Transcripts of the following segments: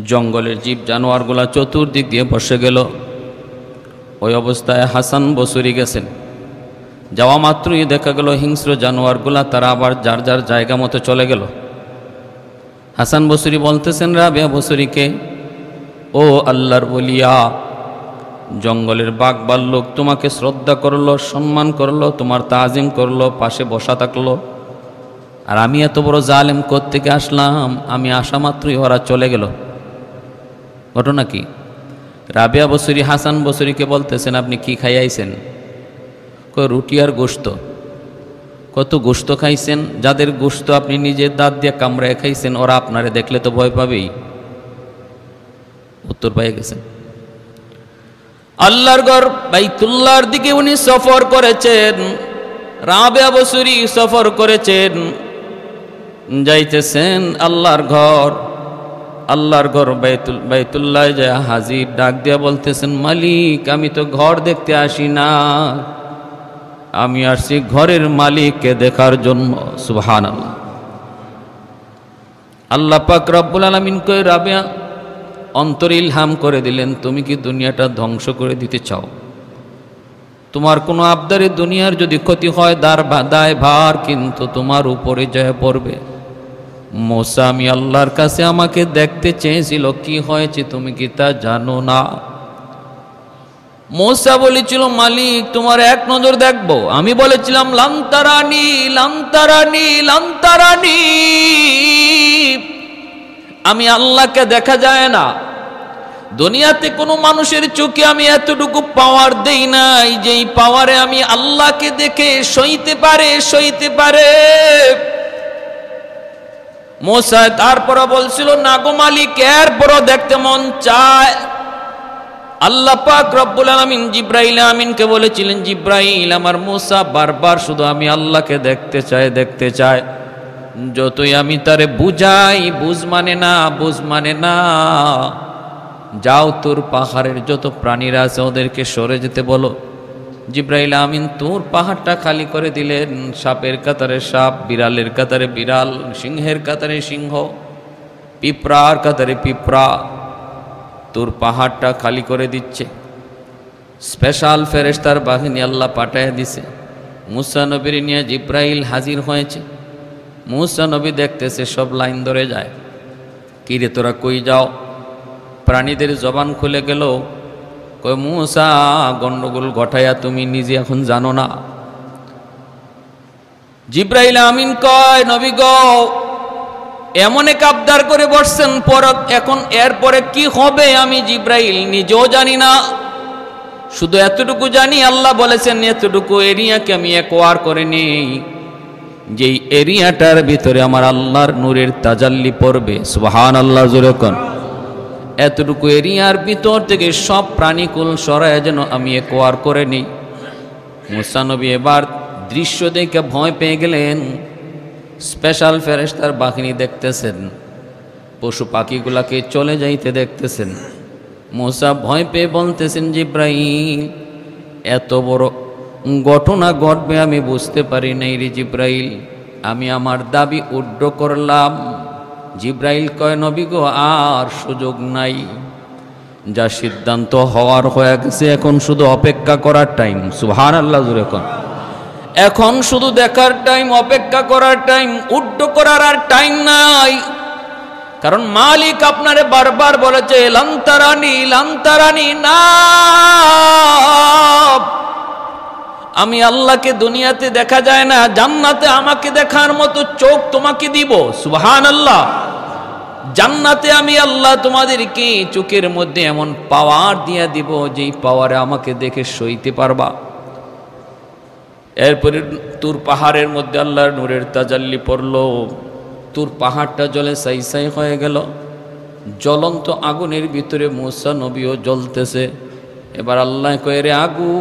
জঙ্গলের জীব জানোয়ারগুলা চতুর্দিক দিয়ে বসে গেল। ওই অবস্থায় হাসান বসরি গেছেন। যাওয়া মাত্রই দেখা গেল হিংস্র জানোয়ারগুলা তারা আবার যার যার জায়গা মতো চলে গেল। হাসান বসরি বলতেছেন রাবেয়া বসরিকে, ও আল্লাহর ওলিয়া, জঙ্গলের বাঘ ভাল্লুক তোমাকে শ্রদ্ধা করলো, সম্মান করলো, তোমার তাজিম করলো, পাশে বসা থাকলো, আর আমি এত বড় জালেম কোত্থেকে আসলাম? আমি আসা মাত্রই ওরা চলে গেল। ঘটনা কি? রাবেয়া বসরি হাসান বসরিকে বলতেছেন, আপনি কি খাইয়াইছেন? কই রুটি আর গোশত। কত গোশত খাইছেন? যাদের গোশত আপনি নিজের দাঁত দিয়ে কামড়ায় খাইছেন, ওরা আপনারে দেখলে তো ভয় পাবেই। উত্তর পেয়ে গেছেন। আল্লাহর ঘর বাইতুল্লাহর দিকে উনি সফর করেছেন, রাবেয়া বসরি সফর করেছেন, যাইতেছেন আল্লাহর ঘর। আল্লাহর ঘর বাইতুল্লাহ যায় হাজির, ডাক দিয়া বলতেছেন, মালিক আমি তো ঘর দেখতে আসি না, আমি আসছি ঘরের মালিককে দেখার জন্য। সুবহানাল্লাহ। আল্লাহ পাক রব্বুল আলামিন কই রাবেয়া অন্তর ইলহাম করে দিলেন, তুমি কি দুনিয়াটা ধ্বংস করে দিতে চাও? তোমার কোনো আবদারে দুনিয়ার যদি ক্ষতি হয় দায় ভার কিন্তু তোমার উপরে যায় পড়বে। মুসা আমি আল্লাহর কাছে আমাকে দেখতে চেয়েছিল, কি হয়েছে তুমি কি তা জানো না? মুসা বলেছিল, মালিক তোমার এক নজর দেখবো। আমি বলেছিলাম লান্তারানি লান্তারানি লান্তারানি, আমি আল্লাহকে দেখা যায় না। দুনিয়াতে কোনো মানুষের চোখে আমি এতটুকু পাওয়ার দেই নাই যেই পাওয়ারে আমি আল্লাহকে দেখে সইতে পারে। মুসা তারপর বলছিল, না গো মালিক, এরপরও দেখতে মন চায়। আল্লাহ পাক রব্বুল আলামিন জিব্রাইল আমিনকে বলেছিলেন, জিব্রাইল আমার মুসা বারবার শুধু আমি আল্লাহকে দেখতে চায়। যতই আমি তারে বুঝাই, বুঝ মানে না। যাও তোর পাহাড়ের যত প্রাণীরা আছে ওদেরকে সরে যেতে বলো। জিব্রাইল আমিন তোর পাহাড়টা খালি করে দিলেন। সাপের কাতারে সাপ, বিড়ালের কাতারে বিড়াল, সিংহের কাতারে সিংহ, পিঁপড়ার কাতারে পিঁপড়া, তোর পাহাড়টা খালি করে দিচ্ছে। স্পেশাল ফেরেশতার বাহিনী আল্লাহ পাঠায় দিছে। মুসা নবীর নিয়ে জিব্রাইল হাজির হয়েছে। মুসা নবী দেখতেছে, সব লাইন ধরে যায়। কিরে তোরা কই যাও? প্রাণীদের জবান খুলে গেল। কই মুসা গন্ডগোল ঘটাইয়া তুমি নিজে এখন জানো না। জিব্রাইল আমিন কয়, নবী গো এমন এক আবদার করে বসছেন, এখন এরপরে কি হবে আমি জিব্রাইল নিজেও জানি না। শুধু এতটুকু জানি আল্লাহ বলেছেন এতটুকু এরিয়াকে আমি একোয়ার করে নেই, যেই এরিয়াটার ভিতরে আমার আল্লাহর নূরের তাজাল্লি পড়বে। সুবহানাল্লাহ জোরে কোন। এতটুকু এরিয়ার ভিতর থেকে সব প্রাণীকুল সরায় যেন আমি একোয়ার করে নিই। মুসা নবী এবার দৃশ্য দেখে ভয় পেয়ে গেলেন। স্পেশাল ফেরেশতার বাহিনী দেখতেছেন, পশু পাখিগুলাকে চলে যাইতে দেখতেছেন। মুসা ভয় পেয়ে বলতেছেন, জিব্রাইল এত বড় ঘটনা ঘটবে আমি বুঝতে পারি নাই রে জিব্রাইল, আমি আমার দাবি উড্ড করলাম। জিব্রাইল কয়, নবী গো আর সুযোগ নাই, যা সিদ্ধান্ত হওয়ার হয়ে গেছে, এখন শুধু অপেক্ষা করার টাইম। সুবহানাল্লাহ জোরে কোন। এখন শুধু দেখার টাইম, অপেক্ষা করার টাইম, উড্ড করার আর টাইম নাই। কারণ মালিক আপনারে বারবার বলেছে লান্তারানি না, আমি আল্লাহকে দুনিয়াতে দেখা যায় না, জান্নাতে আমাকে দেখার মতো চোখ তোমাকে দিব। সুবহানাল্লাহ। জান্নাতে আমি আল্লাহ তোমাদেরকে চোখের মধ্যে এমন পাওয়ার দিয়া দিব যেই পাওয়ারে আমাকে দেখে সইতে পারবা। এরপরে তুর পাহাড়ের মধ্যে আল্লাহর নূরের তাজাল্লি পড়ল। তুর পাহাড়টা জলে সাই হয়ে গেল। জ্বলন্ত আগুনের ভিতরে মুসা নবীও জ্বলতেছে। এবার আল্লাহ কয়ে, রে আগুন,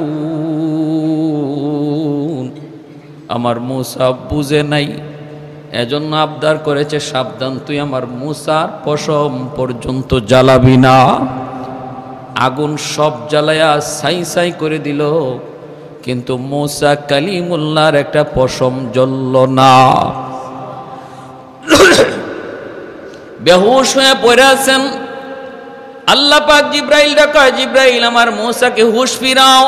আমার মুসা বুঝে নাই, এজন্য আবদার করেছে সাবধান, তুই আমার মুসার পশম পর্যন্ত জ্বালাবি না। আগুন সব জ্বালায়া সাই করে দিল, কিন্তু মুসা কালিমুল্লাহর একটা পশম জ্বলল না। বেহুশ হয়ে পড়ে আছেন। আল্লাহ পাক জিব্রাইল ডাকা, জিব্রাইল আমার মূসাকে হুঁশ ফিরাও।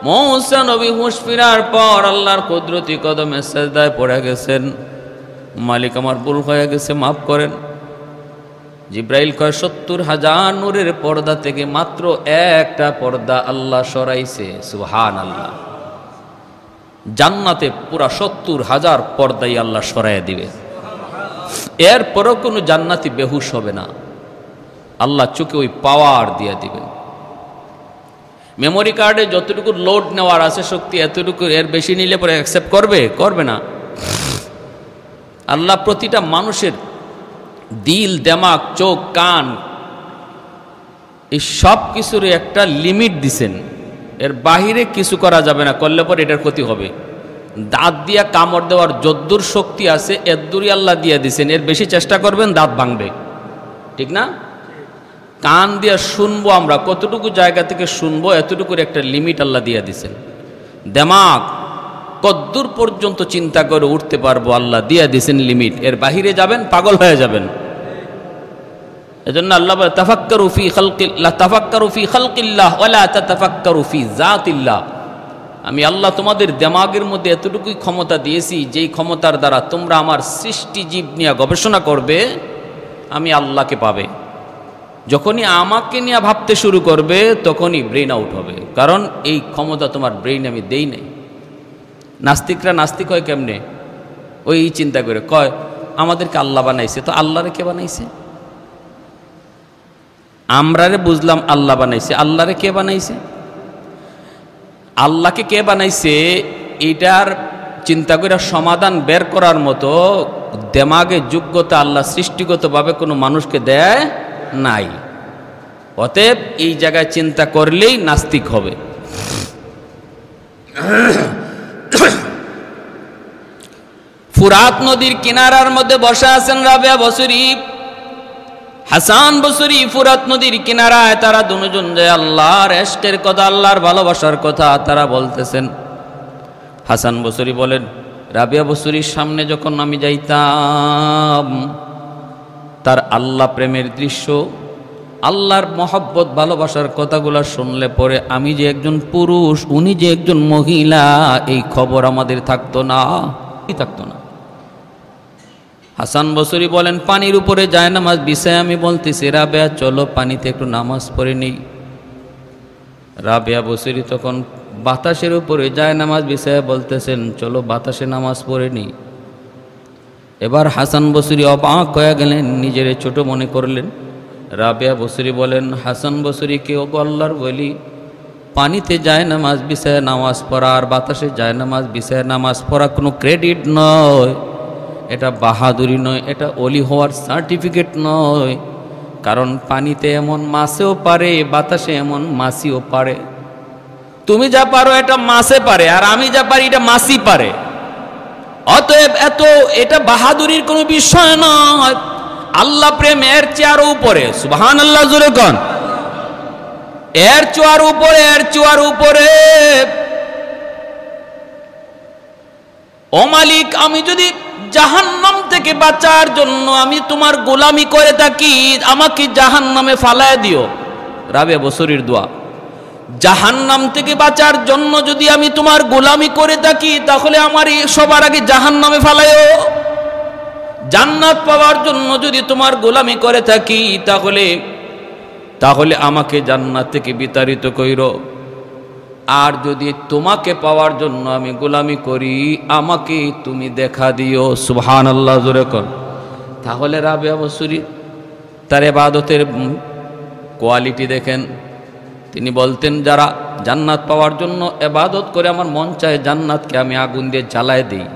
মূসা নবী হুঁশ ফিরার পর আল্লাহর কুদরতি কদমে সিজদায় পড়ে গেছেন, মালিক আমার ভুল হয়ে গেছে, মাফ করেন। জিব্রাইল কয় ৭০,০০০ নূরের পর্দা থেকে মাত্র একটা পর্দা আল্লাহ সরাইছে। সুবহানাল্লাহ। জান্নাতে পুরা ৭০,০০০ পর্দাই আল্লাহ সরাইয়া দিবে। এরপরও কোনো জান্নাতি বেহুশ হবে না, আল্লাহ চোখে ওই পাওয়ার দিয়ে দিবেন। মেমোরি কার্ডে যতটুকু লোড নেওয়ার আছে শক্তি, এতটুকু, এর বেশি নিলে পরে অ্যাকসেপ্ট করবে না। আল্লাহ প্রতিটা মানুষের দিল, দেমাগ, চোখ, কান, এই সব কিছুর একটা লিমিট দিছেন। এর বাহিরে কিছু করা যাবে না, করলে পরে এটার ক্ষতি হবে। দাঁত দিয়া কামড় দেওয়ার যদ্দূর শক্তি আছে এদ্দুরই আল্লাহ দিয়ে দিছেন, এর বেশি চেষ্টা করবেন দাঁত ভাঙবে, ঠিক না? কান দিয়া শুনবো আমরা, কতটুকু জায়গা থেকে শুনবো এতটুকুর একটা লিমিট আল্লাহ দিয়ে দিছেন। দেমাগ কদ্দূর পর্যন্ত চিন্তা করে উঠতে পারবো আল্লাহ দিয়ে দিছেন লিমিট, এর বাহিরে যাবেন পাগল হয়ে যাবেন। এজন্য আল্লাহ বলে তাফাক্কারু ফি খালকিল্লাহ, তাফাক্কারু ফি খালকিল্লাহ ওয়ালা তাতাফাক্কারু ফি যাতিল্লাহ। আমি আল্লাহ তোমাদের দেমাগের মধ্যে এতটুকুই ক্ষমতা দিয়েছি, যেই ক্ষমতার দ্বারা তোমরা আমার সৃষ্টি জীব নিয়ে গবেষণা করবে, আমি আল্লাহকে পাবে। যখনই আমাকে নিয়ে ভাবতে শুরু করবে তখনই ব্রেন আউট হবে, কারণ এই ক্ষমতা তোমার ব্রেইন আমি দেই নাই। নাস্তিকরা নাস্তিক হয় কেমনে? ওই চিন্তা করে কয় আমাদেরকে আল্লাহ বানাইছে, তো আল্লাহরে কে বানাইছে? আমরারে বুঝলাম আল্লাহ বানাইছে, আল্লাহরে কে বানাইছে? আল্লাহকে কে বানাইছে এটার চিন্তা করে সমাধান বের করার মতো দেমাগে যোগ্যতা আল্লাহ সৃষ্টিগতভাবে কোনো মানুষকে দেয় নাই। অতএব এই জায়গায় চিন্তা করলেই নাস্তিক হবে। ফুরাত নদীর কিনারার মধ্যে বসে আছেন রাবেয়া বসরি, হাসান বসরি। ফুরাত নদীর কিনারায় তারা দুজন যে আল্লাহর ইশকের কথা, আল্লাহর ভালোবাসার কথা তারা বলতেছেন। হাসান বসরি বলেন, রাবেয়া বসরির সামনে যখন আমি যাইতাম, তার আল্লাহ প্রেমের দৃশ্য, আল্লাহর মহব্বত ভালোবাসার কথাগুলো শুনলে পরে আমি যে একজন পুরুষ, উনি যে একজন মহিলা, এই খবর আমাদের থাকতো না। হাসান বসরি বলেন, পানির উপরে যায় নামাজ বিষয়ে আমি বলতেছি, রাবেয়া চলো পানিতে একটু নামাজ পড়ে নেই। রাবেয়া বসরি তখন বাতাসের উপরে যায় নামাজ বিষয়ে বলতেছেন, চলো বাতাসে নামাজ পড়ে নেই। এবার হাসান বসরি অবাক হয়ে গেলেন, নিজের ছোট মনে করলেন। রাবেয়া বসরি বলেন, হাসান বসরি কে ও আল্লাহর ওলি, পানিতে যায় নামাজ বিষয়ে নামাজ পড়া আর বাতাসে যায় নামাজ বিষয়ে নামাজ পড়া কোনো ক্রেডিট নয়, এটা বাহাদুরি নয়, এটা ওলি হওয়ার সার্টিফিকেট নয়। কারণ পানিতে এমন মাছেও পারে, বাতাসে এমন মাছিও পারে। তুমি যা পারো এটা মাছে পারে, আর আমি যা পারি এটা মাছি পারে। অতএব এটা বাহাদুরির কোনো বিষয় নয়। আল্লাহ প্রেম এর চেয়ার উপরে, সুবহানাল্লাহ জোরে কোন, এর চেয়ার উপরে, এর চেয়ার উপরে। ও মালিক, আমি যদি জাহান্নাম থেকে বাঁচার জন্য আমি তোমার গোলামি করে থাকি, আমাকে জাহান্নামে ফালায় দিও। রাবেয়া বসরির দোয়া, জাহান্নাম থেকে বাঁচার জন্য যদি আমি তোমার গোলামি করে থাকি, তাহলে আমার সবার আগে জাহান্নামে ফালায়ও। জান্নাত পাওয়ার জন্য যদি তোমার গোলামি করে থাকি, তাহলে আমাকে জান্নাত থেকে বিতাড়িত কইরো। আর যদি তোমাকে পাওয়ার জন্য আমি গোলামি করি, আমাকে তুমি দেখা দিও। সুবহানাল্লাহ জোরে কর। তাহলে রাবেয়া বসরি তার ইবাদতের কোয়ালিটি দেখেন। তিনি বলতেন, যারা জান্নাত পাওয়ার জন্য ইবাদত করে আমার মন চায় জান্নাতকে আমি আগুন দিয়ে জ্বালায় দিই।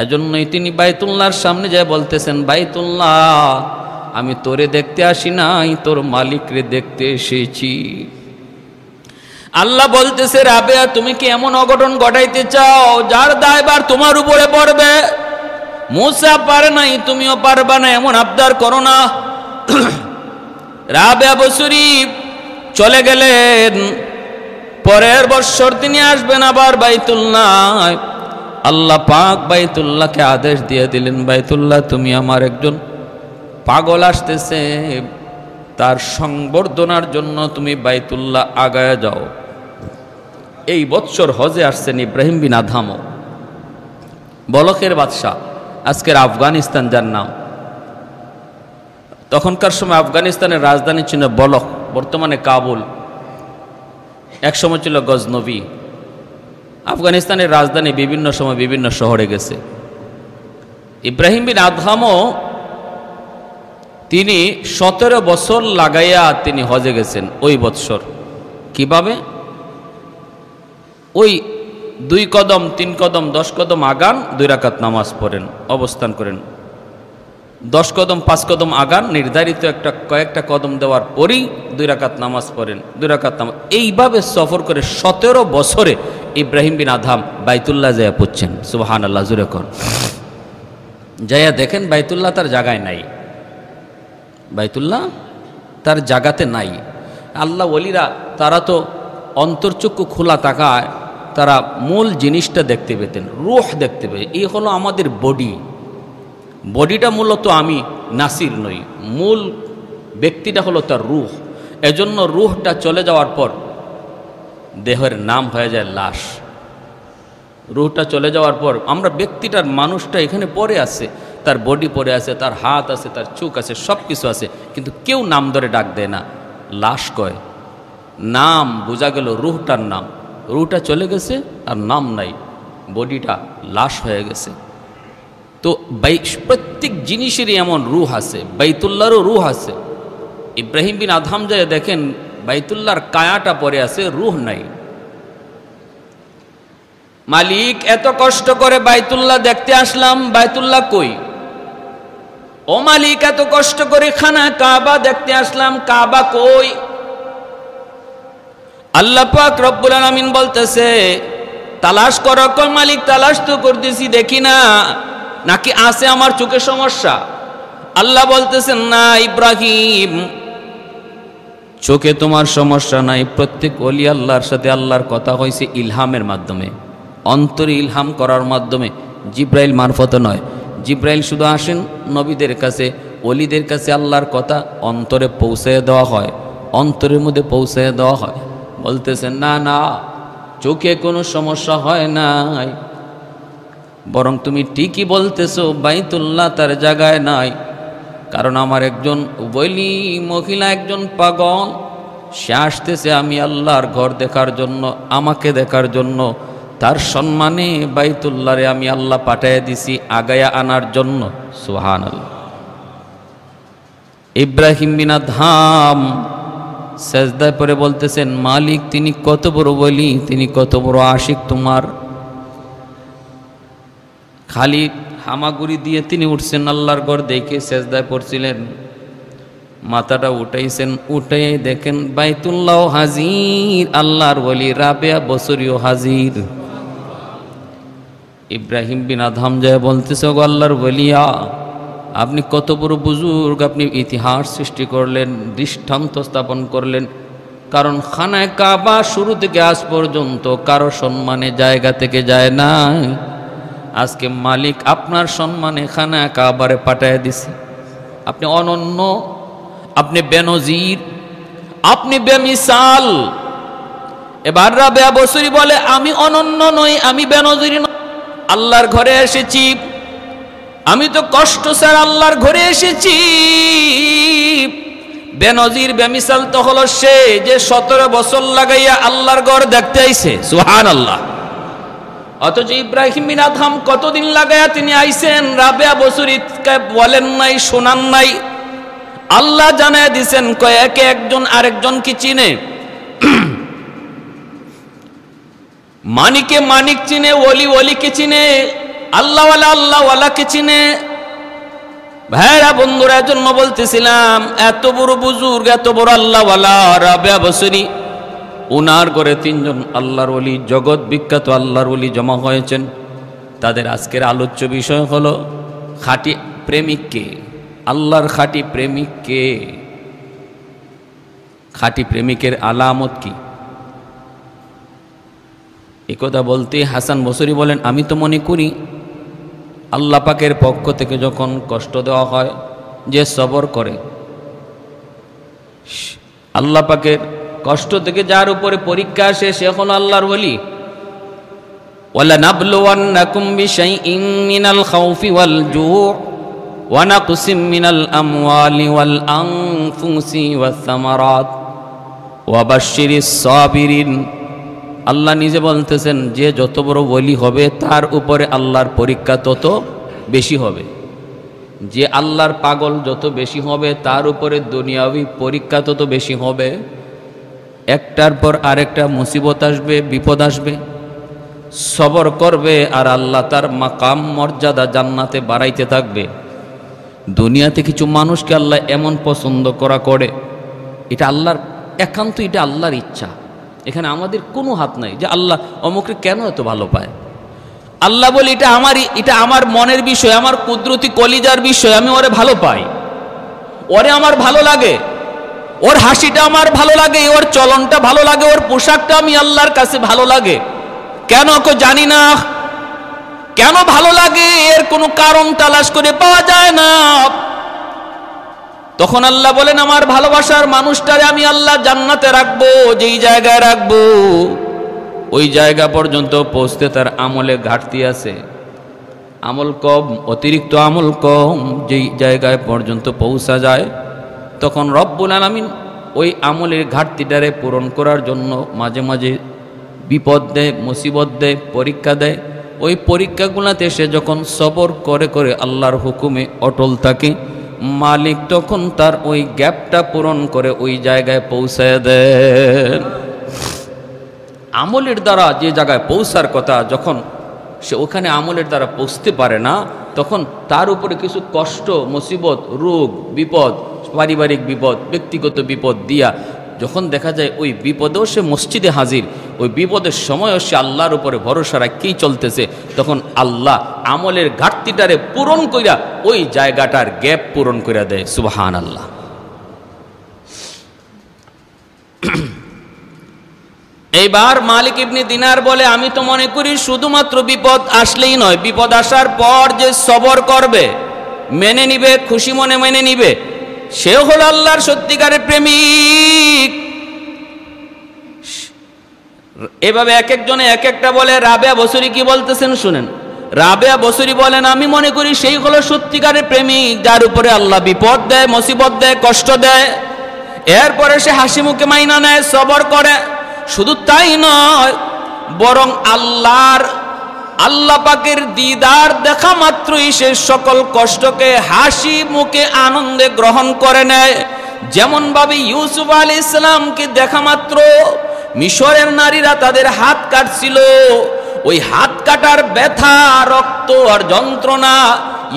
এজন্যই তিনি বাইতুল্লাহর সামনে যায় বলতেছেন, বাইতুল্লাহ, আমি তোরে দেখতে আসি নাই, তোর মালিকরে দেখতে এসেছি। আল্লাহ বলতেছে, রাবেয়া তুমি কি এমন অঘটন ঘটাইতে চাও যার দায়ভার তোমার উপরে পড়বে? মূসা পারে নাই, তুমিও পারবা না, এমন আবদার করো না। রাবেয়া বসরি চলে গেলেন। পরের বছর তিনি আসবেন আবার বাইতুল্লাহ। আল্লাহ পাক বাইতুল্লাহকে আদেশ দিয়ে দিলেন, বাইতুল্লাহ তুমি আমার একজন পাগল আসতেছে, তার সংবর্ধনার জন্য তুমি বাইতুল্লাহ আগায় যাও। এই বৎসর হজে আসছেন ইব্রাহিম বিন আদহামও, বলকের বাদশাহ, আজকের আফগানিস্তান যার নাম। তখনকার সময় আফগানিস্তানের রাজধানী ছিল বলক, বর্তমানে কাবুল, একসময় ছিল গজনবী। আফগানিস্তানের রাজধানী বিভিন্ন সময় বিভিন্ন শহরে গেছে। ইব্রাহিম বিন আদহামও তিনি 17 বছর লাগাইয়া তিনি হজে গেছেন ওই বৎসর। কিভাবে? ওই 2 কদম 3 কদম 10 কদম আগান, 2 রাকাত নামাজ পড়েন, অবস্থান করেন। 10 কদম 5 কদম আগান, নির্ধারিত কয়েকটা কদম দেওয়ার পরেই 2 রাকাত নামাজ পড়েন, 2 রাকাত নামাজ। এইভাবে সফর করে 17 বছরে ইব্রাহিম বিন আদহাম বাইতুল্লাহ যাইয়া পড়ছেন। সুবহানাল্লাহ, জোরে কর। যাইয়া দেখেন বাইতুল্লাহ তার জায়গায় নাই, বাইতুল্লাহ তার জায়গাতে নাই। আল্লাহ ওলিরা তারা তো অন্তর্চক্ষু খোলা তাকায়, তারা মূল জিনিসটা দেখতে পেতেন, রূহ দেখতে পেতেন। এই হলো আমাদের বডিটা মূলত আমি নাসির নই, মূল ব্যক্তিটা হলো তার রূহ। এজন্য রূহটা চলে যাওয়ার পর দেহের নাম হয়ে যায় লাশ। রূহটা চলে যাওয়ার পর আমরা ব্যক্তিটার, মানুষটা এখানে পড়ে আছে, তার বডি পড়ে আছে, তার হাত আছে, তার চোখ আছে, সব কিছু আছে, কিন্তু কেউ নাম ধরে ডাক দেয় না, লাশ কয়। নাম বোঝা গেল রূহটার নাম, রূহটা চলে গেছে আর নাম নাই, বডিটা লাশ হয়ে গেছে। তো প্রত্যেক জিনিসেরই এমন রূহ আছে, বাইতুল্লাহরও রূহ আছে। ইব্রাহিম বিন আদহাম যায় দেখেন বাইতুল্লাহর কায়াটা পড়ে আছে, রূহ নাই। মালিক এত কষ্ট করে বাইতুল্লাহ দেখতে আসলাম, বাইতুল্লাহ কই? ও মালিক এত কষ্ট করে খানা কাবা দেখতে আসলাম, কাবা কই? আল্লাহ পাক রব্বুল আলামিন বলতেছে তালাশ করো। কই মালিক তালাশ তো করতেছি, দেখি না, নাকি আছে আমার চোখে সমস্যা? আল্লাহ বলতেছেন না ইব্রাহিম, চোখে তোমার সমস্যা নাই। প্রত্যেক ওলি আল্লাহর সাথে আল্লাহর কথা হয়েছে ইলহামের মাধ্যমে, অন্তরে ইলহাম করার মাধ্যমে, জিব্রাইল মারফতে নয়। জিব্রাইল শুধু আসেন নবীদের কাছে, ওলিদের কাছে আল্লাহর কথা অন্তরে পৌঁছে দেওয়া হয়, অন্তরের মধ্যে পৌঁছে দেওয়া হয়। বলতেছেন না না, চোখে কোনো সমস্যা হয় নাই, বরং তুমি ঠিকই বলতেছো বাইতুল্লাহ তার জায়গায় নাই। কারণ আমার একজন ওলি মহিলা, একজন পাগল, সে আসতেছে আমি আল্লাহর ঘর দেখার জন্য, আমাকে দেখার জন্য। তার সম্মানে বাইতুল্লাহরে আমি আল্লাহ পাঠাইয়া দিছি আগায়া আনার জন্য। সুবহানাল্লাহ। ইব্রাহিম বিন আদহাম সেজদায় পড়ে বলতেছেন মালিক তিনি কত বড় ওলি, তিনি কত বড় আশিক তোমার। খালি হামাগুড়ি দিয়ে তিনি উঠছেন আল্লাহর ঘর দেখে, সেজদায় পড়ছিলেন, মাথাটা উঠাইছেন, উঠে দেখেন বাইতুল্লাহ হাজির, আল্লাহর ওলি রাবেয়া বসরিও হাজির। ইব্রাহিম বিন আদহাম যায় বলতেছে গো আল্লাহর ওলিয়া, আপনি কত বড় বুজুর্গ, আপনি ইতিহাস সৃষ্টি করলেন, দৃষ্টান্ত স্থাপন করলেন। কারণ খানায় কাবা শুরু থেকে আজ পর্যন্ত কারো সম্মানে জায়গা থেকে যায় নাই। আজকে মালিক আপনার সম্মানে খানায় কাবারে পাঠায় দিছে। আপনি অনন্য, আপনি বেনজির, আপনি বেমিসাল। এবার রাবেয়া বসরি বলে আমি অনন্য নই, আমি বেনজির নই, আল্লাহর ঘরে এসেছি, আমি তো কষ্ট স্যার আল্লাহর ঘরে এসেছি। বেনজির বেমিসাল তো হলো সে যে 17 বছর লাগাইয়া আল্লাহর ঘর দেখতে আইছে। সুবহানাল্লাহ। অথচ ইব্রাহিম বিন আদহাম কতদিন লাগাইয়া তিনি আইছেন, রাবেয়া বসরিকে বলেন নাই, শোনান নাই। আল্লাহ জানায় দিছেন কয়েকে একজন আরেকজন কি চিনে, মানিকে মানিক চিনে, ওলি ওলিকে চিনে, আল্লাহওয়ালা আল্লাহওয়ালাকে চিনে। ভাইরা বন্ধুরা, জন্য বলতেছিলাম এত বড় বুজুর্গ, এত বড় আল্লাহওয়ালা রাবেয়া বসরি, উনার ঘরে 3 জন আল্লাহর ওলি, জগৎ বিখ্যাত আল্লাহর ওলি জমা হয়েছেন। তাদের আজকের আলোচ্য বিষয় হলো খাঁটি প্রেমিক কে, আল্লাহর খাঁটি প্রেমিক কে, খাঁটি প্রেমিকের আলামত কি। একথা বলতে হাসান বসরি বলেন আমি তো মনে করি আল্লাহ পাকের পক্ষ থেকে যখন কষ্ট দেওয়া হয়, যে সবর করে, আল্লাহ পাকের কষ্ট থেকে যার উপরে পরীক্ষা আসে সে হলো আল্লাহর ওলি। ওয়ালা নাবলুওয়ান্নাকুম বিশাইইন মিনাল খাউফি ওয়াল জু' ওয়া নাকসিম মিনাল আমওয়ালি ওয়াল আনফুসি ওয়াস সামারাত ওয়া বাশশিরিস সাবিরিন। আল্লাহ নিজে বলতেছেন যে যত বড় ওলি হবে তার উপরে আল্লাহর পরীক্ষা তত বেশি হবে। যে আল্লাহর পাগল যত বেশি হবে তার উপরে দুনিয়াবি পরীক্ষা তত বেশি হবে। একটার পর আরেকটা মুসিবত আসবে, বিপদ আসবে, সবর করবে আর আল্লাহ তার মাকাম মর্যাদা জান্নাতে বাড়াইতে থাকবে। দুনিয়াতে কিছু মানুষকে আল্লাহ এমন পছন্দ করে, এটা আল্লাহর একান্ত, এটা আল্লাহর ইচ্ছা। এখানে আমাদের কোনো হাত নাই যে আল্লাহ অমুককে কেন এত ভালো পায়। আল্লাহ বলে এটা আমার মনের বিষয়, আমার কুদরতি কলিজার বিষয়, আমি ওরে ভালো পাই, ওরে আমার ভালো লাগে, ওর হাসিটা আমার ভালো লাগে, ওর চলনটা ভালো লাগে, ওর পোশাকটা আমি আল্লাহর কাছে ভালো লাগে। কেন জানি না, কেন ভালো লাগে এর কোনো কারণ তালাশ করে পাওয়া যায় না। তখন আল্লাহ বলেন আমার ভালোবাসার মানুষটারে আমি আল্লাহ জান্নাতে রাখবো। যেই জায়গায় রাখবো ওই জায়গা পর্যন্ত পৌঁছতে তার আমলে ঘাটতি আছে, আমল কম, অতিরিক্ত আমল কম। যেই জায়গায় পর্যন্ত পৌঁছা যায় তখন রব্বুল আলামিন ওই আমলের ঘাটতিটারে পূরণ করার জন্য মাঝে মাঝে বিপদ দেয়, মুসিবত দেয়, পরীক্ষা দেয়। ওই পরীক্ষাগুলোতে সে যখন সবর করে আল্লাহর হুকুমে অটল থাকে, মালিক তখন তার ওই গ্যাপটা পূরণ করে ওই জায়গায় পৌঁছায় দেন। আমলের দ্বারা যে জায়গায় পৌঁছার কথা, যখন সে ওখানে আমলের দ্বারা পৌঁছতে পারে না, তখন তার উপরে কিছু কষ্ট, মুসিবত, রোগ, বিপদ, পারিবারিক বিপদ, ব্যক্তিগত বিপদ দিয়া যখন দেখা যায় ওই বিপদেও সে মসজিদে হাজির, ওই বিপদের সময়ও সে আল্লাহর উপরে ভরসা রাখেই চলতেছে, তখন আল্লাহ আমলের ঘাটতিটারে পূরণ কইরা ওই জায়গাটার গ্যাপ পূরণ কইরা দেয়। সুবহানাল্লাহ। এইবার মালিক ইবনে দিনার বলে আমি তো মনে করি শুধুমাত্র বিপদ আসলেই নয়, বিপদ আসার পর যে সবর করবে, মেনে নিবে, খুশি মনে মেনে নিবে, সেও হলো আল্লাহর সত্যিকারের প্রেমিক। এভাবে এক একজনে এক একটা বলে। রাবেয়া বসরি কি বলতেছেন শুনেন। রাবেয়া বসরি বলেন আমি মনে করি সেই হলো সত্যিকারের প্রেমিক যার উপরে আল্লাহ বিপদ দেয়, মুসিবত দেয়, কষ্ট দেয়, এরপরে সে হাসি মুখে মাইনা নেয়, সবর করে। শুধু তাই নয়, বরং আল্লাহ পাকের দিদার দেখা মাত্রই সে সকল কষ্টকে হাসি মুখে আনন্দে গ্রহণ করে নেয়। যেমন ভাবে ইউসুফ আলাইহিস সালামকে দেখা মাত্র মিশরের নারীরা তাদের হাত কাটছিল, ওই হাত কাটার ব্যথা, রক্ত আর যন্ত্রণা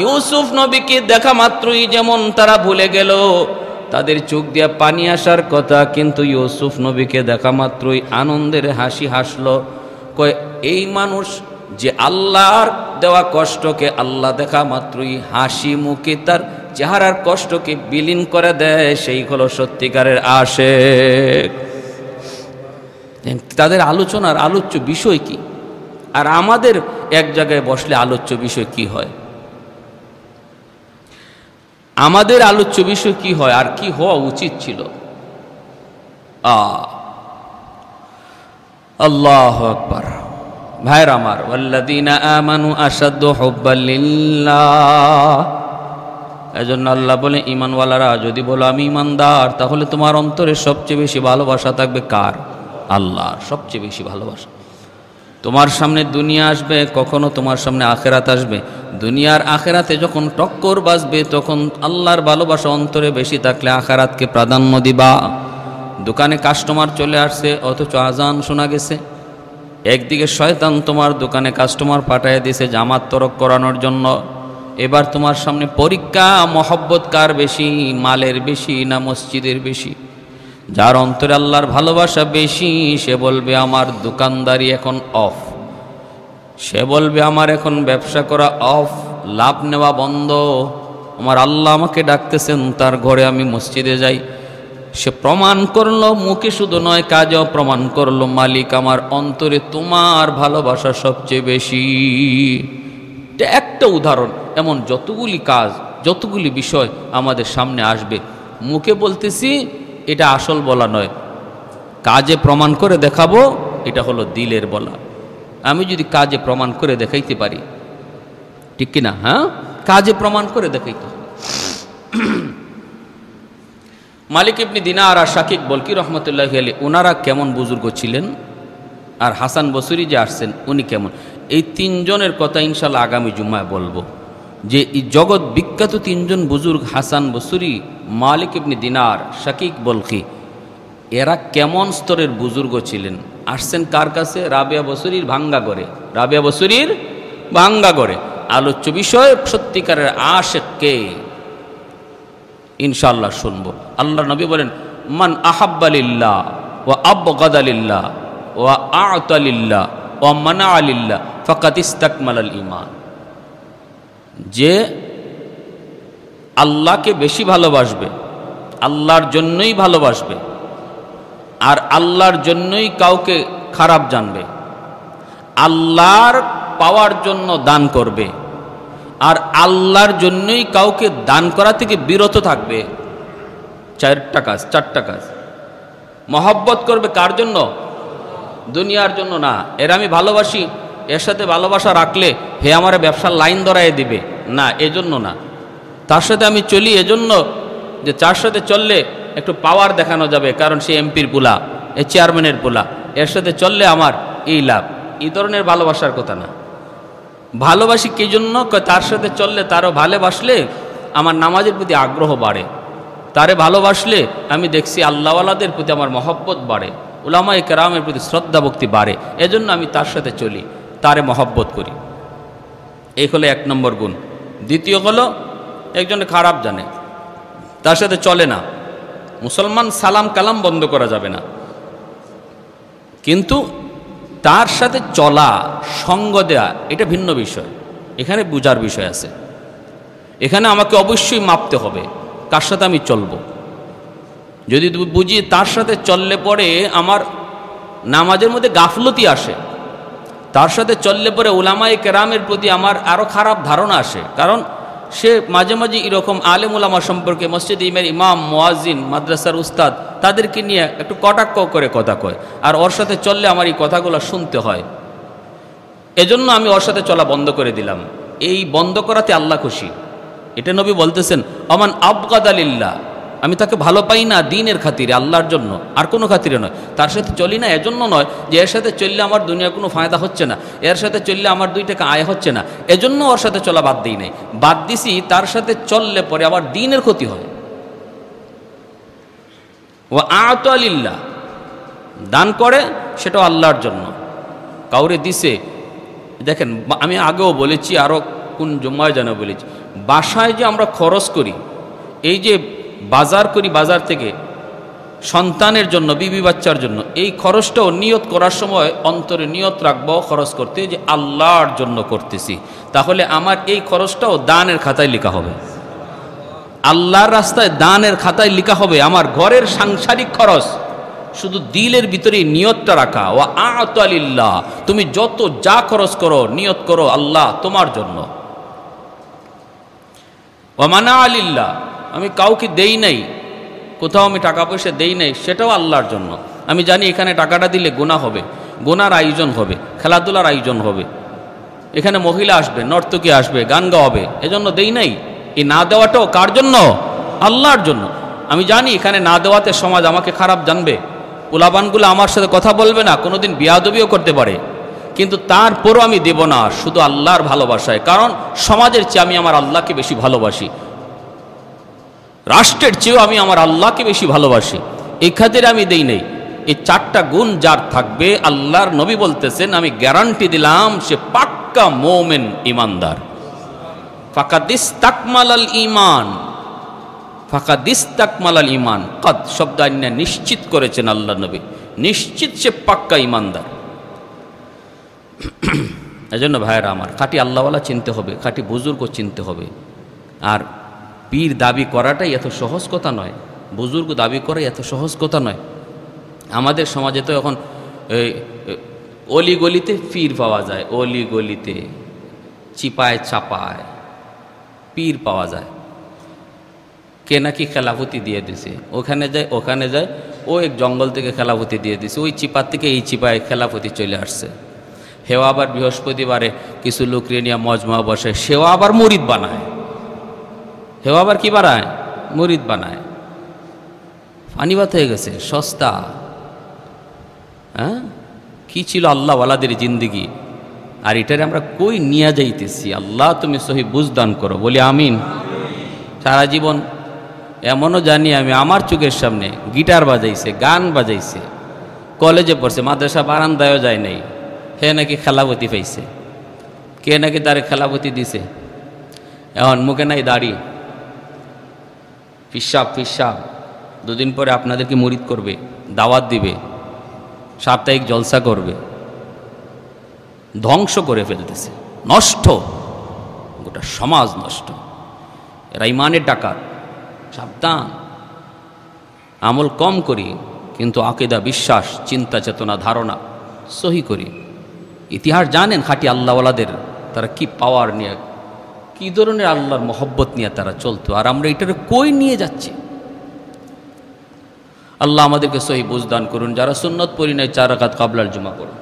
ইউসুফ নবীকে দেখা মাত্রই যেমন তারা ভুলে গেল, তাদের চোখ দিয়ে পানি আসার কথা, কিন্তু ইউসুফ নবীকে দেখা মাত্রই আনন্দের হাসি হাসলো। কয় এই মানুষ যে আল্লাহর দেওয়া কষ্টকে আল্লাহ দেখা মাত্রই হাসি মুখে তার চেহারার কষ্টকে বিলীন করে দেয়, সেই হলো সত্যিকারের আশিক। তাদের আলোচনার আলোচ্য বিষয় কি, আর আমাদের এক জায়গায় বসলে আলোচ্য বিষয় কি হয়, আমাদের আলোচ্য বিষয় কি হয় আর কি হওয়া উচিত ছিল। আল্লাহু আকবার। ভাইরা আমার, ওয়াল্লাযীনা আমানু আশাদ্দু হুব্বাল লিল্লাহ। এজন্য আল্লাহ বলে ঈমানওয়ালারা যদি বলো আমি ঈমানদার, তাহলে তোমার অন্তরে সবচেয়ে বেশি ভালোবাসা থাকবে কার? আল্লাহর সবচেয়ে বেশি ভালোবাসা। তোমার সামনে দুনিয়া আসবে, কখনো তোমার সামনে আখেরাত আসবে। দুনিয়ার আখেরাতে যখন টক্কর বাজবে, তখন আল্লাহর ভালোবাসা অন্তরে বেশি থাকলে আখেরাতকে প্রাধান্য দিবা। দোকানে কাস্টমার চলে আসছে অথচ আজান শোনা গেছে, একদিকে শয়তান তোমার দোকানে কাস্টমার পাঠিয়ে দিয়েছে জামাত তরক করানোর জন্য। এবার তোমার সামনে পরীক্ষা, মহব্বত কার বেশি, মালের বেশি না মসজিদের বেশি? যার অন্তরে আল্লাহর ভালোবাসা বেশি সে বলবে আমার দোকানদারি এখন অফ, সে বলবে আমার এখন ব্যবসা করা অফ, লাভ নেওয়া বন্ধ, আমার আল্লাহ আমাকে ডাকতেছেন, তার ঘরে আমি মসজিদে যাই। সে প্রমাণ করলো, মুখে শুধু নয় কাজেও প্রমাণ করলো, মালিক আমার অন্তরে তোমার ভালোবাসা সবচেয়ে বেশি। এটা একটা উদাহরণ, এমন যতগুলি কাজ, যতগুলি বিষয় আমাদের সামনে আসবে। মুখে বলতেছি এটা আসল বলা নয়, কাজে প্রমাণ করে দেখাবো, এটা হলো দিলের বলা। আমি যদি কাজে প্রমাণ করে দেখাইতে পারি, ঠিক কিনা? হ্যাঁ, কাজে প্রমাণ করে দেখাইতে হবে। মালিক ইবনে দিনার আর শাকিক বলকি রহমতুল্লাহি আলাইহি ওনারা কেমন বুজুর্গ ছিলেন, আর হাসান বসরি যে আসছেন উনি কেমন, এই তিনজনের কথা ইনশাল্লাহ আগামী জুম্মায় বলবো। যে এই জগৎ বিখ্যাত তিনজন বুজুর্গ হাসান বসরি, মালিক ইবনে দিনার, শাকিক বলকি, এরা কেমন স্তরের বুজুর্গ ছিলেন। আসছেন কার কাছে? রাবিয়া বসরির ভাঙ্গা করে, রাবিয়া বসরির ভাঙ্গা করে। আলোচ্য বিষয় সত্যিকারের আশিক কে, ইনশাআল্লাহ শুনবো। আল্লাহ নবী বলেন, মান আহাব্বা লিল্লাহ ওয়া আবগাদা লিল্লাহ ওয়া আ'তা লিল্লাহ ওয়া মানা'a লিল্লাহ ফাকাদ ইসতাকমালাল ঈমান। যে আল্লাহকে বেশি ভালোবাসবে, আল্লাহর জন্যই ভালোবাসবে, আর আল্লাহর জন্যই কাউকে খারাপ জানবে, আল্লাহর পাওয়ার জন্য দান করবে, আর আল্লাহর জন্যই কাউকে দান করা থেকে বিরত থাকবে। চারটা কাজ। মহব্বত করবে কার জন্য? দুনিয়ার জন্য না। এর আমি ভালোবাসি, এর সাথে ভালোবাসা রাখলে হে আমার ব্যবসার লাইন ধরায় দিবে না, এজন্য না। তার সাথে আমি চলি এজন্য যে তার সাথে চললে একটু পাওয়ার দেখানো যাবে, কারণ সে এমপির পোলা, এ চেয়ারম্যানের পোলা, এর সাথে চললে আমার এই লাভ, এই ধরনের ভালোবাসার কথা না। ভালোবাসি কি জন্য? তার সাথে চললে, তারও ভালোবাসলে আমার নামাজের প্রতি আগ্রহ বাড়ে, তারে ভালোবাসলে আমি দেখছি আল্লাহওয়ালাদের প্রতি আমার মহব্বত বাড়ে, উলামায়ে কেরামের প্রতি শ্রদ্ধা ভক্তি বাড়ে, এজন্য আমি তার সাথে চলি, তারে মহব্বত করি। এই হলো 1 নম্বর গুণ। দ্বিতীয় হলো একজনে খারাপ জানে, তার সাথে চলে না। মুসলমান সালাম কালাম বন্ধ করা যাবে না, কিন্তু তার সাথে চলা, সঙ্গ দেয়া, এটা ভিন্ন বিষয়। এখানে বুঝার বিষয় আছে। এখানে আমাকে অবশ্যই মাপতে হবে কার সাথে আমি চলবো। যদি বুঝি তার সাথে চললে পরে আমার নামাজের মধ্যে গাফলতি আসে, তার সাথে চললে পরে উলামায়ে কেরামের প্রতি আমার আরও খারাপ ধারণা আসে, কারণ সে মাঝে মাঝে এরকম আলেম উলামা সম্পর্কে, মসজিদ ইমাম, মুয়াজ্জিন, মাদ্রাসার উস্তাদ, তাদেরকে নিয়ে একটু কটাক্ষ করে কথা কয়, আর ওর সাথে চললে আমার এই কথাগুলো শুনতে হয়। এজন্য আমি ওর সাথে চলা বন্ধ করে দিলাম। এই বন্ধ করাতে আল্লাহ খুশি। এটা নবী বলতেছেন, আমান আবগাদা লিল্লাহ, আমি তাকে ভালো পাই না দ্বীনের খাতিরে, আল্লাহর জন্য, আর কোনো খাতিরে নয়। তার সাথে চলি না এজন্য নয় যে এর সাথে চললে আমার দুনিয়ার কোনো ফায়দা হচ্ছে না, এর সাথে চললে আমার 2 টাকা আয় হচ্ছে না, এজন্য ওর সাথে চলা বাদ দিই নাই। বাদ দিছি তার সাথে চললে পরে আবার দ্বীনের ক্ষতি হয়। ওয়া আ'তা লিল্লাহ, দান করে সেটাও আল্লাহর জন্য, কাউরে দিছে। দেখেন, আমি আগেও বলেছি, আরও কোন জুম্মায় যেন বলেছি, বাসায় যে আমরা খরচ করি, এই যে বাজার করি, বাজার থেকে সন্তানের জন্য, বিবি বাচ্চার জন্য, এই খরচটাও নিয়ত করার সময় অন্তরে নিয়ত রাখবো খরচ করতে যে আল্লাহর জন্য করতেছি, তাহলে আমার এই খরচটাও দানের খাতায় লেখা হবে, আল্লাহর রাস্তায় দানের খাতায় লেখা হবে। আমার ঘরের সাংসারিক খরচ শুধু দিলের ভিতরে নিয়তটা রাখা। ওয়া আ'তা লিল্লাহ, তুমি যত যা খরচ করো নিয়ত করো আল্লাহ তোমার জন্য। ওয়া মানা'a লিল্লাহ, আমি কাউকে দেই নাই, কোথাও আমি টাকা পয়সা দেই নাই, সেটাও আল্লাহর জন্য। আমি জানি এখানে টাকাটা দিলে গুনাহ হবে, গুনার আয়োজন হবে, খেলাধুলার আয়োজন হবে, এখানে মহিলা আসবে, নর্তকী আসবে, গান গাওয়াবে, এজন্য দেই নাই। এই না দেওয়াটাও কার জন্য? আল্লাহর জন্য। আমি জানি এখানে না দেওয়াতে সমাজ আমাকে খারাপ জানবে, পোলাপানগুলো আমার সাথে কথা বলবে না, কোনোদিন বিয়াদবিও করতে পারে, কিন্তু তারপরও আমি দেব না, শুধু আল্লাহর ভালোবাসায়। কারণ সমাজের চেয়ে আমি আমার আল্লাহকে বেশি ভালোবাসি, রাষ্ট্রের চেয়েও আমি আমার আল্লাহকে বেশি ভালোবাসি, এই খাতিরে আমি দেই নেই। এই 4টা গুণ যার থাকবে, আল্লাহর নবী বলতেছেন, আমি গ্যারান্টি দিলাম সে পাক্কা মুমিন, ইমানদার। ফাকাদ ইসতাকমালাল ঈমান, ফাকাদ ইসতাকমালাল ঈমান, কদ শব্দ আইনা নিশ্চিত করেছেন আল্লাহর নবী, নিশ্চিত সে পাক্কা ইমানদার। এজন্য ভাইয়েরা আমার, খাঁটি আল্লাহওয়ালা চিনতে হবে, খাঁটি বুজুর্গ চিনতে হবে। আর পীর দাবি করাটাই এত সহজ কথা নয়, বুজুর্গ দাবি করাই এত সহজ কথা নয়। আমাদের সমাজে তো এখন অলি গলিতে পীর পাওয়া যায়, অলি গলিতে চিপায় চাপায় পীর পাওয়া যায়। কে নাকি খেলাফতি দিয়ে দিছে, ওখানে যায়, ও এক জঙ্গল থেকে খেলাফতি দিয়ে দিছে, ওই চিপার থেকে এই চিপায় খেলাফতি চলে আসছে। হেও আবার বৃহস্পতিবারে কিছু লোক নিয়ে মজমা বসে, সেও আবার মুরিদ বানায়, হেও আবার কি বানায়, মুরিদ বানায়। পানিবাত হয়ে গেছে, সস্তা। হ্যাঁ, কি ছিল আল্লাহওয়ালাদের জিন্দিগি, আর এটারে আমরা কই নিয়ে যাইতেছি। আল্লাহ তুমি সহি বুঝদান করো, বলি আমিন। সারা জীবন এমনও জানি আমি, আমার চোখের সামনে গিটার বাজাইছে, গান বাজাইছে, কলেজে পড়ছে, মাদ্রাসা বারান্দায়ও যায় নাই, হে নাকি খেলাপতি পাইছে, কে নাকি তারে খেলাপতি দিছে। এখন মুখে নাই দাড়ি, ফিসাব, দুদিন পরে আপনাদেরকে মুরিদ করবে, দাওয়াত দিবে, সাপ্তাহিক জলসা করবে, ধ্বংস করে ফেলতেছে, নষ্ট, গোটা সমাজ নষ্ট। এরা ইমানের ডাকাত। সাবধান, আমল কম করি কিন্তু আকিদা, বিশ্বাস, চিন্তা চেতনা, ধারণা সহি করি। ইতিহাস জানেন খাঁটি আল্লাহওয়ালাদের, তারা কি পাওয়ার নিয়ে, কি ধরনের আল্লাহর মহব্বত নিয়ে তারা চলতো, আর আমরা এটারে কই নিয়ে যাচ্ছি। আল্লাহ আমাদেরকে সহি বুঝদান করুন। যারা সুন্নত পড়ি নাই 4 রাকাত কাবলার জুমা করুন।